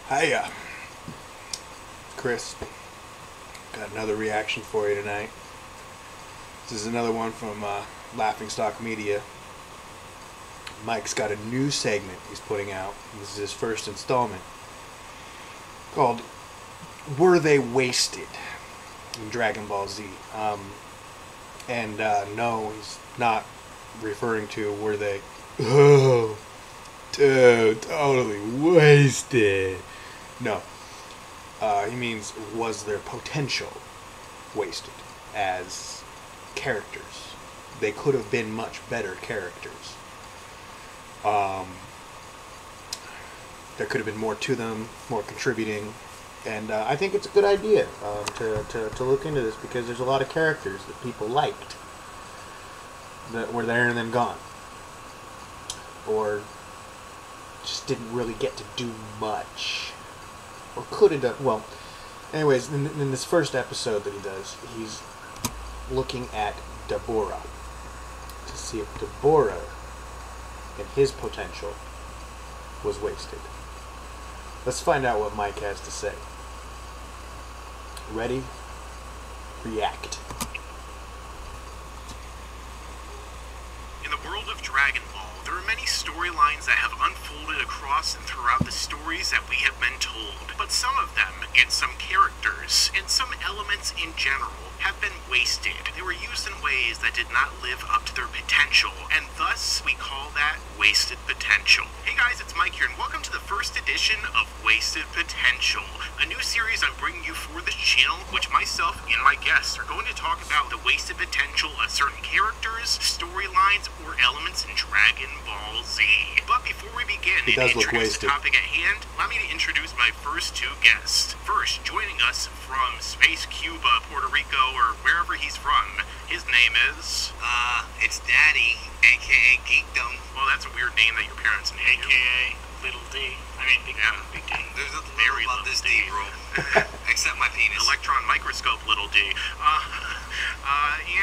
Hiya, Chris. Got another reaction for you tonight. This is another one from Laughingstock Media. Mike's got a new segment he's putting out. This is his first installment called "Were They Wasted?" in Dragonball Z. No, he's not referring to were they totally wasted. No. He means was their potential wasted as characters. They could have been much better characters. There could have been more to them, more contributing, and I think it's a good idea to look into this because there's a lot of characters that people liked that were there and then gone, or just didn't really get to do much, or could have done well. Anyways, in this first episode that he does, he's looking at Dabura to see if Dabura and his potential was wasted. Let's find out what Mike has to say. Ready? React. In the world of Dragon Ball, there are many storylines that have unfolded across and throughout the stories that we have been told. But some of them, and some characters, and some elements in general, have been wasted. They were used in ways that did not live up to their potential, and thus we call that wasted potential. Hey guys, it's Mike here, and welcome to the first edition of Wasted Potential, a new series I'm bringing you for this channel, which myself and my guests are going to talk about the wasted potential of certain characters, storylines, or elements in Dragon Ball Z. But before we begin and introduce the topic at hand, allow me to introduce my first two guests. First, joining us from Space Cuba, Puerto Rico, or wherever he's from, his name is... it's Daddy, aka Geekdom. Well, that's a weird name that your parents named you. AKA Little D. I mean, Big D. There's nothing very about this D, bro. Except my penis. Electron microscope, Little D.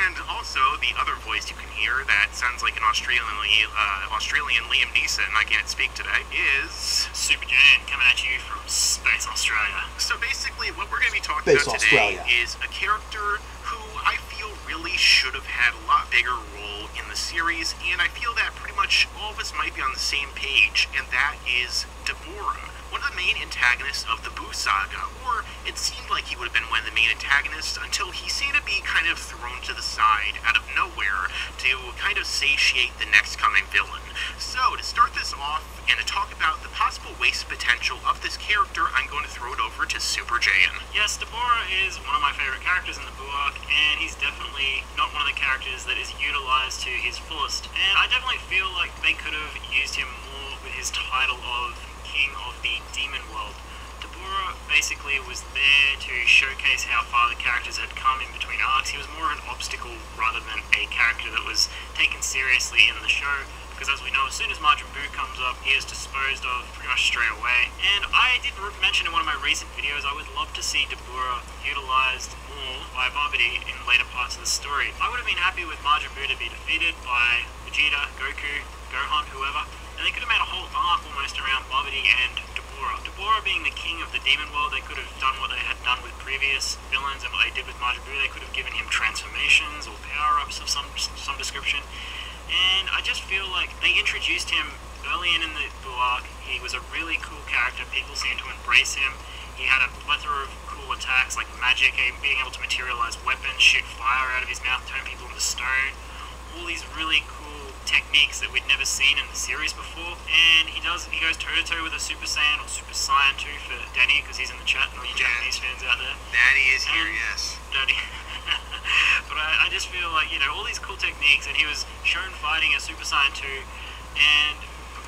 And also, the other voice you can hear that sounds like an Australian Liam Neeson, I can't speak today, is... Super Jane, coming at you from Space Australia. So basically, what we're going to be talking about today is a character who I feel really should have had a lot bigger role in the series, and I feel that pretty much all of us might be on the same page, and that is Dabura, one of the main antagonists of the Buu saga, or it seemed like he would have been one of the main antagonists until he seemed to be kind of thrown to the side out of nowhere to kind of satiate the next coming villain. So, to start this off, and to talk about the possible waste potential of this character, I'm going to throw it over to Super Jaiyan. Yes, Dabura is one of my favorite characters in the Buu arc, and he's definitely not one of the characters that is utilized to his fullest. And I definitely feel like they could have used him more with his title of King of the Demon World. Dabura basically was there to showcase how far the characters had come in between arcs. He was more of an obstacle rather than a character that was taken seriously in the show, because as we know, as soon as Majin Buu comes up, he is disposed of pretty much straight away. And I did mention in one of my recent videos, I would love to see Dabura utilized more by Babidi in later parts of the story. I would have been happy with Majin Buu to be defeated by Vegeta, Goku, Gohan, whoever, and they could have made a whole arc almost around Babidi and Dabura. Dabura being the king of the demon world, they could have done what they had done with previous villains and what they did with Majin Buu. They could have given him transformations or power-ups of some description. And I just feel like they introduced him early in the Buu arc. He was a really cool character. People seemed to embrace him. He had a plethora of cool attacks like magic, being able to materialize weapons, shoot fire out of his mouth, turn people into stone. All these really cool techniques that we'd never seen in the series before. And he goes toe-to-toe with a Super Saiyan or Super Saiyan 2 for Danny, because he's in the chat and all you Japanese fans out there. Daddy is here, yes. Daddy. But I just feel like, you know, all these cool techniques, and he was shown fighting a Super Saiyan 2, and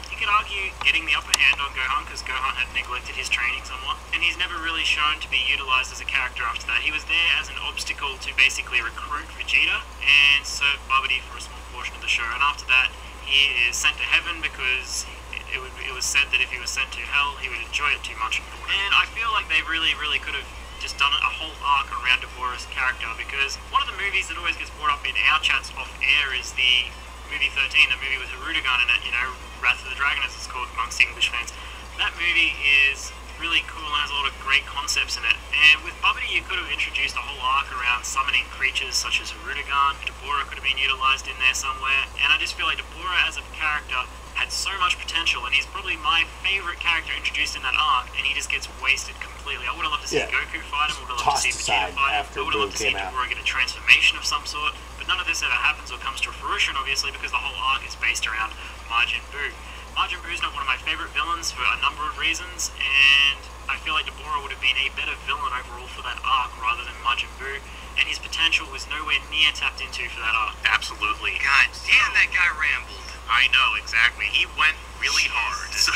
you could argue getting the upper hand on Gohan, because Gohan had neglected his training somewhat, and he's never really shown to be utilized as a character after that. He was there as an obstacle to basically recruit Vegeta and serve Babidi for a small portion of the show, and after that, he is sent to heaven because it was said that if he was sent to hell, he would enjoy it too much. And I feel like they really could have just done a whole arc around Dabura's character, because one of the movies that always gets brought up in our chats off air is the movie 13, the movie with Hirudegan in it, you know, Wrath of the Dragon as it's called amongst English fans. That movie is really cool and has a lot of great concepts in it. And with Bubbity, you could have introduced a whole arc around summoning creatures such as a Rudigan. Dabura could have been utilized in there somewhere. And I just feel like Dabura as a character had so much potential, and he's probably my favorite character introduced in that arc, and he just gets wasted completely. I would have loved to see Goku fight him, I would have loved to see Vegeta fight him, I would have loved to see Dabura get a transformation of some sort, but none of this ever happens or comes to fruition, obviously, because the whole arc is based around Majin Buu. Majin Buu is not one of my favorite villains for a number of reasons, and I feel like Dabura would have been a better villain overall for that arc rather than Majin Buu, and his potential was nowhere near tapped into for that arc. Absolutely. God damn, that guy rambled. I know, exactly. He went really hard. So,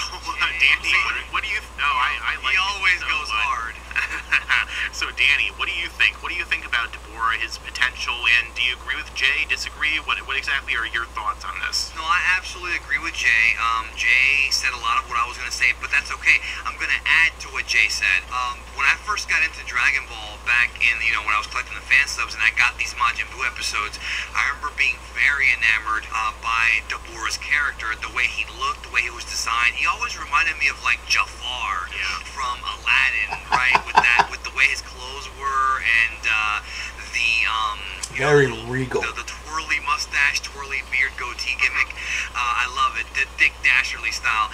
Danny, what do you... No, I like He always goes hard. So, Danny, what do you think? What do you think about Dabura, his potential, and do you agree with Jay, disagree? What exactly are your thoughts on this? No, I absolutely agree with Jay. Jay said a lot of what I was going to say, but that's okay. I'm going to add to what Jay said. When I first got into Dragon Ball back in, when I was collecting the fan subs and I got these Majin Buu episodes, I remember being very enamored by Dabura's character, the way he looked, the way he was designed. He always reminded me of, like, Jafar from Aladdin, right? With the way his clothes were and very regal. The twirly mustache, twirly beard, goatee gimmick. I love it. The Dick Dasherly style.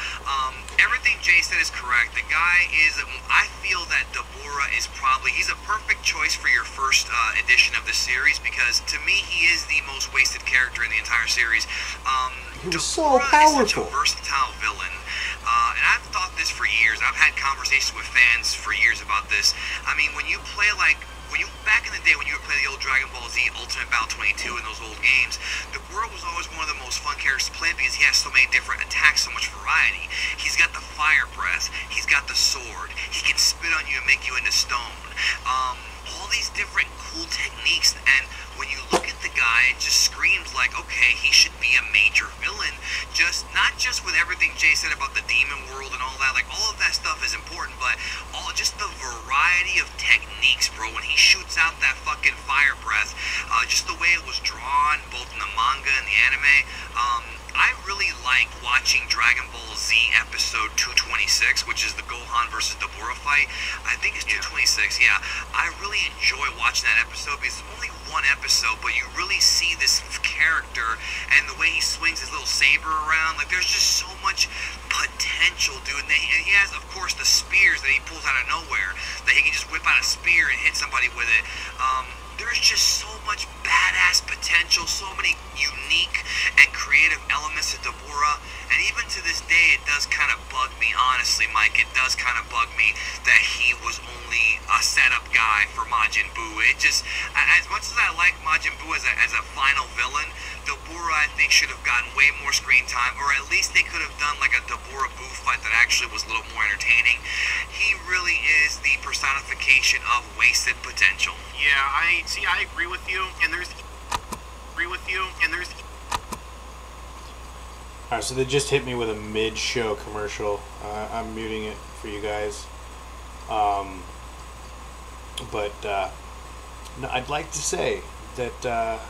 Everything Jay said is correct. The guy is, I feel that Dabura is he's a perfect choice for your first edition of the series because to me he is the most wasted character in the entire series. He was Dabura so powerful. is such a versatile villain. And I've thought this for years. I've had conversations with fans for years about this. I mean, when you play back in the day when you would play the old Dragon Ball Z Ultimate Battle 22 and those old games, Dabura was always one of the most fun characters to play because he has so many different attacks, so much variety. He's got the fire breath, he's got the sword, he can spit on you and make you into stone. All these different cool techniques, and when you look at the guy, it just screams like, okay, he should be a major villain. Not just with everything Jay said about the demon world and all that, like all of that stuff is important, but just the variety of techniques, bro. When he shoots out that fucking fire breath, just the way it was drawn, both in the manga and the anime, I really like watching Dragon Ball Z episode 226, which is the Gohan versus Dabura fight. I think it's 226, yeah. I really enjoy watching that episode because it's only one episode, but you really see this character and the way he swings his little saber around. Like, there's just so much potential, dude. And he has, of course, the spears that he pulls out of nowhere, that he can just whip out a spear and hit somebody with it. There's just so much badass potential, so many unique and creative elements to Dabura, and even to this day, it does kind of bug me, honestly, Mike. It does kind of bug me that he was only a setup guy for Majin Buu. It just, as much as I like Majin Buu as a final villain, Dabura, I think, should have gotten way more screen time, or at least they could have done like a Dabura Buu fight that actually was a little more entertaining. He really is the personification of wasted potential. Yeah, I agree with you, and there's Alright, so they just hit me with a mid-show commercial. I'm muting it for you guys. No, I'd like to say that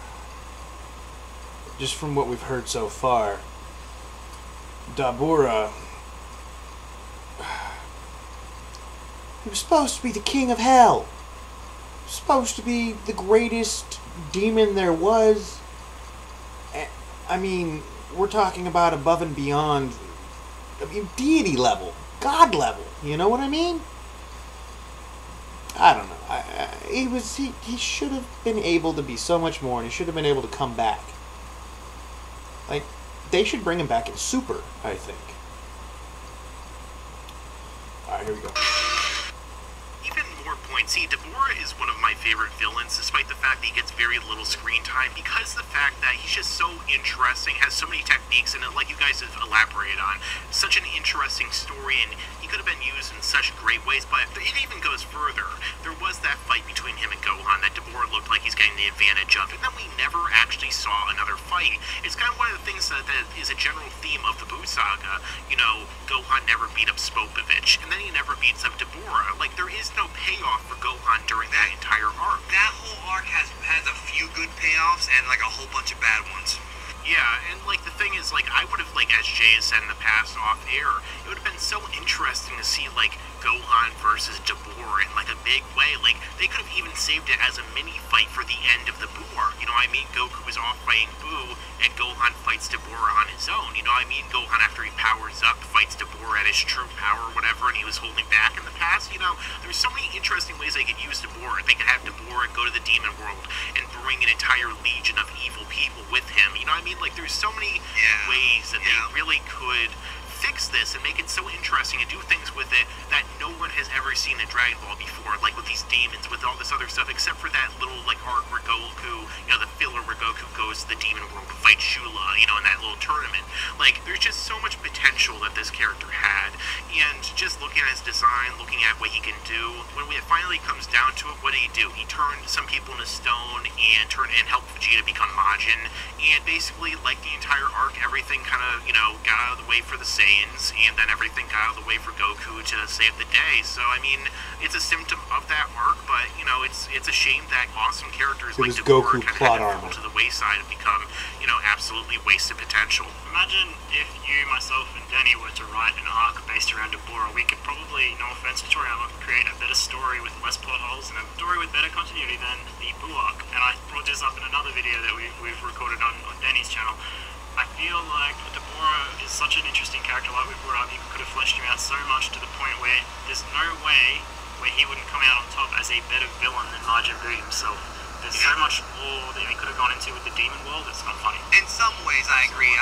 just from what we've heard so far, Dabura, he was supposed to be the king of hell. Supposed to be the greatest demon there was. I mean, we're talking about above and beyond, deity level, God level. You know what I mean? I don't know. He should have been able to be so much more, and he should have been able to come back. Like, they should bring him back in Super, I think. Alright, here we go. See, Dabura is one of my favorite villains, despite the fact that he gets very little screen time, because of the fact that he's just so interesting, has so many techniques, and like you guys have elaborated on, such an interesting story, and he could have been used in such great ways, but it even goes further. There was that fight between him and Gohan that Dabura looked like he's getting the advantage of, and then we never actually saw another fight. It's kind of one of the things that is a general theme of the Buu saga. You know, Gohan never beat up Spopovich, and then he never beats up Dabura. Like, there is no payoff for Gohan during that entire arc. That whole arc has a few good payoffs and like a whole bunch of bad ones. Yeah, and like the thing is, like, I would have, like, as Jay has said in the past off air, it would have been so interesting to see, like, Gohan versus Dabura in like a big way. Like, they could have even saved it as a mini fight for the end of the Buu arc. You know what I mean? Goku is off fighting Buu, and Gohan fights Dabura on his own. You know what I mean? Gohan, after he powers up, fights Dabura at his true power or whatever, and he was holding back in the past. You know, there's so many interesting ways they could use Dabura. They could have Dabura go to the demon world and bring an entire legion of evil people with him. You know what I mean? Like, there's so many ways that they really could fix this and make it so interesting and do things with it that no one has ever seen in Dragon Ball before, like with these demons, with all this other stuff, except for that little like arc where Goku, you know, the filler where Goku goes to the demon world to fight Shula, you know, in that little tournament. Like, there's just so much potential that this character had, and just looking at his design, looking at what he can do, when it finally comes down to it, what did he do? He turned some people into stone and helped Vegeta become Majin, and basically, like the entire arc, everything kind of, you know, got out of the way for the Saiyans, and then everything got out of the way for Goku to save the day. So, I mean, it's a symptom of that arc, but, you know, it's a shame that awesome characters like Dabura kind of fall to the wayside and become, you know, absolutely wasted potential. Imagine if you, myself, and Danny were to write an arc based around Dabura. We could probably, no offense to Toriyama, create a better story with less plot holes and a story with better continuity than the Buu arc. And I brought this up in another video that we've recorded on Danny's channel. I feel like Dabura is such an interesting character, like we brought up. You could have fleshed him out so much to the point where there's no way where he wouldn't come out on top as a better villain than Majin Buu himself. There's so much more that he could have gone into with the demon world, it's not funny. In some ways, I agree.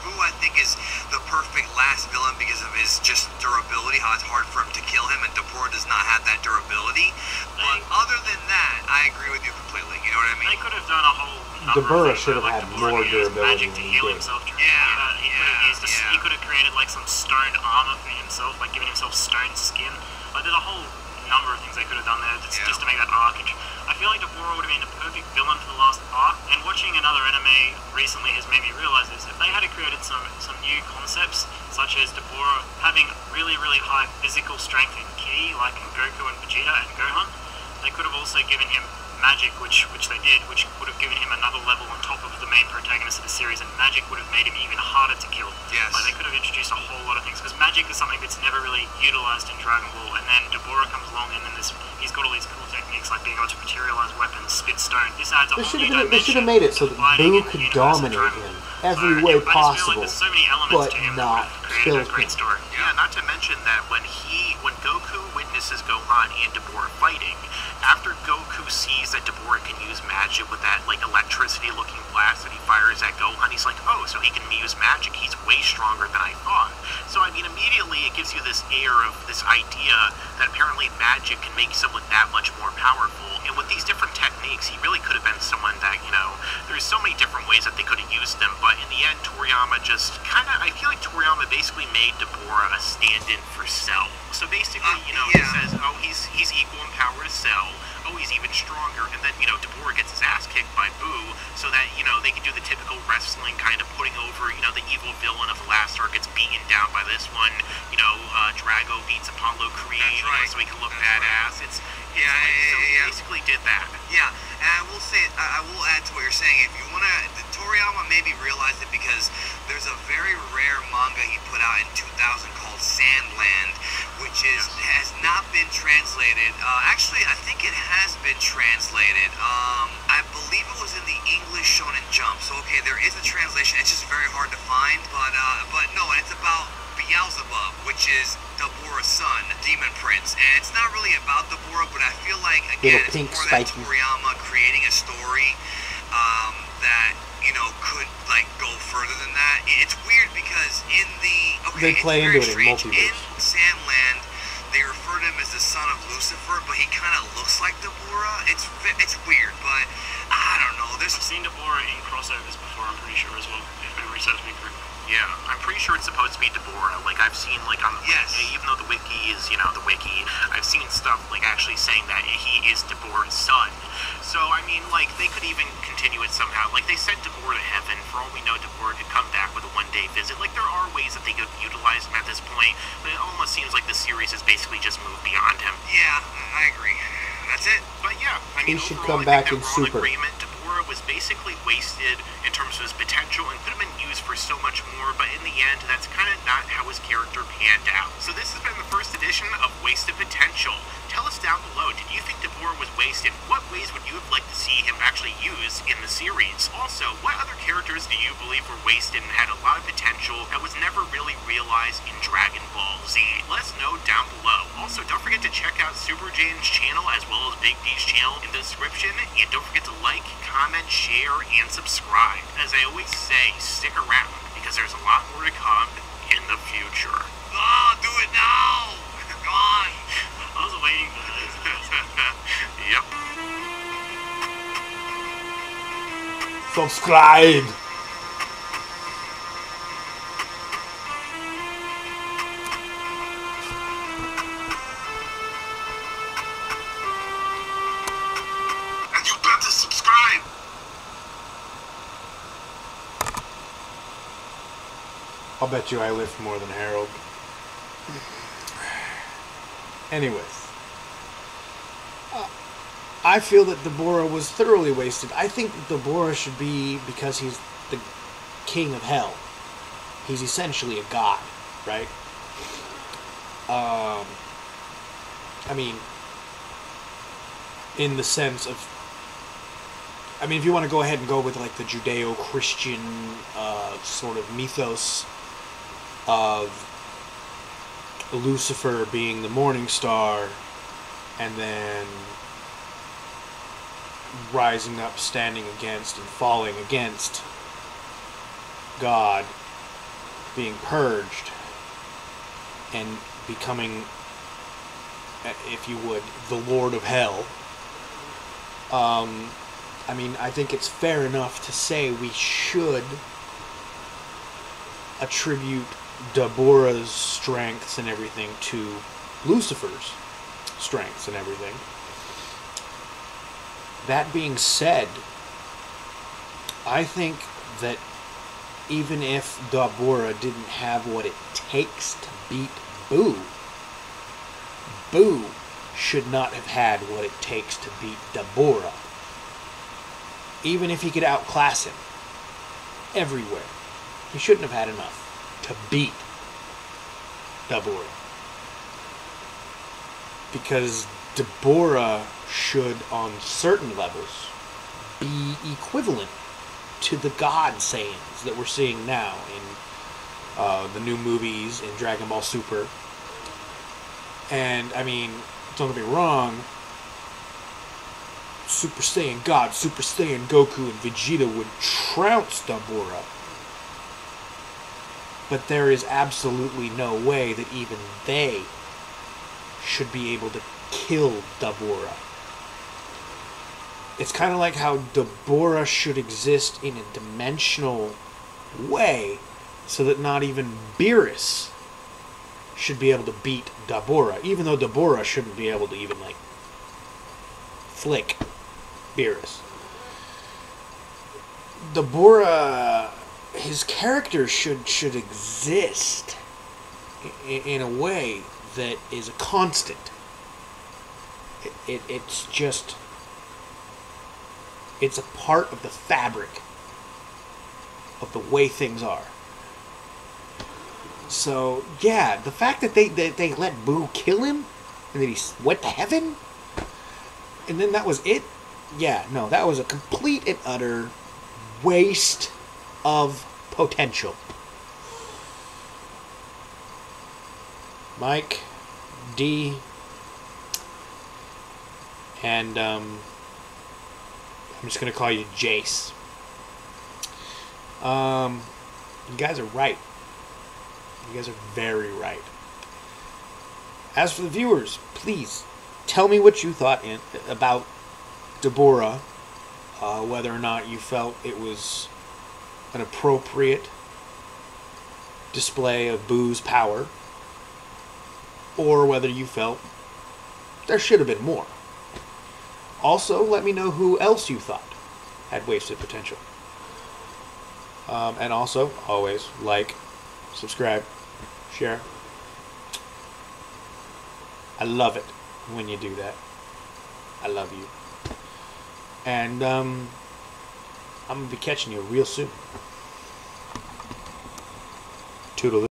Buu, I think, is the perfect last villain because of his just durability, how it's hard for him to kill him, and Dabura does not have that durability. But other than that, I agree with you completely. You know what I mean? They could have done a whole Dabura should have had more durability magic to heal himself. He could have created like some stone armor for himself, like giving himself stone skin. Like, there's a whole number of things they could have done there just to make that arc. I feel like Dabura would have been a perfect villain for the last arc, and watching another anime recently has made me realize this. If they had created some new concepts, such as Dabura having really, really high physical strength and ki, like in Goku and Vegeta and Gohan, they could have also given him magic, which they did, which would have given him another level on top of the main protagonist of the series, and magic would have made him even harder to kill. Yes. Like, they could have introduced a whole lot of things, because magic is something that's never really utilized in Dragon Ball, and then Dabura comes along, and then he's got all these cool techniques, like being able to materialize weapons, spit stone. This adds a whole new dimension. They should have made it so that Buu could dominate him every way possible, like so many elements but to him not kill a great him. story. Yeah, not to mention that when Goku witnesses Gohan and Dabura fighting, after Goku sees that Dabura can use magic with that like electricity-looking blast that he fires at Gohan, he's like, oh, so he can use magic. He's way stronger than I thought. So I mean, immediately it gives you this air of this idea that apparently magic can make someone that much more powerful. And with these different techniques, he really could have been someone that, you know, there's so many different ways that they could have used him. But in the end, Toriyama just kind of, I feel like Toriyama basically made Dabura a stand-in for Cell. So basically, you know, he says, oh, he's equal in power to Cell. Oh, he's even stronger. And then, you know, Dabura gets his ass kicked by Buu so that, you know, they can do the typical wrestling kind of putting over, you know, the evil villain of the last arc gets beaten down by this one. You know, Drago beats Apollo Creed, you know, so he can look badass. He basically did that. Yeah, and I will say, I will add to what you're saying. If you want to, Toriyama maybe realized it because there's a very rare manga he put out in 2000 called Sandland, which has not been translated. Actually, I think it has been translated. I believe it was in the English Shonen Jump. So okay, there is a translation. It's just very hard to find. But no, and it's about Beelzebub, which is Dabura's son, Demon Prince. And it's not really about Dabura, but I feel like, again, it's more that Toriyama creating a story that, you know, could, like, go further than that. It's weird because in the... Okay, they play into it in multiverse. In Sandland, they refer to him as the son of Lucifer, but he kind of looks like Dabura. It's weird, but I don't know. I've seen Dabura in crossovers before, I'm pretty sure, as well, if memory serves me correctly. Yeah, I'm pretty sure it's supposed to be Dabura. Like, I've seen, like, on even though the wiki is, you know, the wiki, I've seen stuff, like, actually saying that he is Dabura's son. So, I mean, like, they could even continue it somehow. Like, they sent Dabura to heaven. For all we know, Dabura could come back with a one-day visit. Like, there are ways that they could utilize him at this point, but it almost seems like the series has basically just moved beyond him. Yeah, I agree. That's it. But yeah, I mean, he should overall, come back in Super. Super. Agreement. Dabura was basically basically wasted in terms of his potential and could have been used for so much more, but in the end, that's kind of not how his character panned out. So this has been the first edition of Wasted Potential. Tell us down below, did you think Dabura was wasted? What ways would you have liked to see him actually use in the series? Also, what other characters do you believe were wasted and had a lot of potential that was never really realized in Dragon Ball Z? Let us know down below. Also, don't forget to check out Super Jane's channel as well as Big D's channel in the description, and don't forget to like, comment, share, and subscribe. As I always say, stick around, because there's a lot more to come in the future. Oh, do it now! Come on! I was waiting for this. Yep. Subscribe! And you better subscribe! I'll bet you I lift more than Harold. Anyways. I feel that Dabura was thoroughly wasted. I think that Dabura should be, because he's the king of hell, he's essentially a god, right? I mean, in the sense of, I mean, if you want to go ahead and go with like the Judeo-Christian sort of mythos of Lucifer being the morning star, and then rising up, standing against, and falling against God, being purged, and becoming, if you would, the Lord of Hell. I mean, I think it's fair enough to say we should attribute Dabura's strengths and everything to Lucifer's strengths and everything. That being said, I think that even if Dabura didn't have what it takes to beat Boo, Boo should not have had what it takes to beat Dabura. Even if he could outclass him everywhere, he shouldn't have had enough to beat Dabura. Because Dabura should, on certain levels, be equivalent to the God Saiyans that we're seeing now in the new movies, in Dragon Ball Super. And, I mean, don't get me wrong, Super Saiyan God, Super Saiyan Goku, and Vegeta would trounce Dabura. But there is absolutely no way that even they should be able to kill Dabura. It's kind of like how Dabura should exist in a dimensional way, so that not even Beerus should be able to beat Dabura, even though Dabura shouldn't be able to even, like, flick Beerus. Dabura, his character should exist in a way that is a constant. It's just, it's a part of the fabric of the way things are. So yeah, the fact that they let Boo kill him and that he went to heaven and then that was it, yeah, no, that was a complete and utter waste of potential. Mike, D, and I'm just gonna call you Jace. You guys are right. You guys are very right. As for the viewers, please tell me what you thought about Dabura, whether or not you felt it was an appropriate display of Boo's power, or whether you felt there should have been more. Also, let me know who else you thought had wasted potential. And also, always, like, subscribe, share. I love it when you do that. I love you. And, I'm going to be catching you real soon. Toodaloo.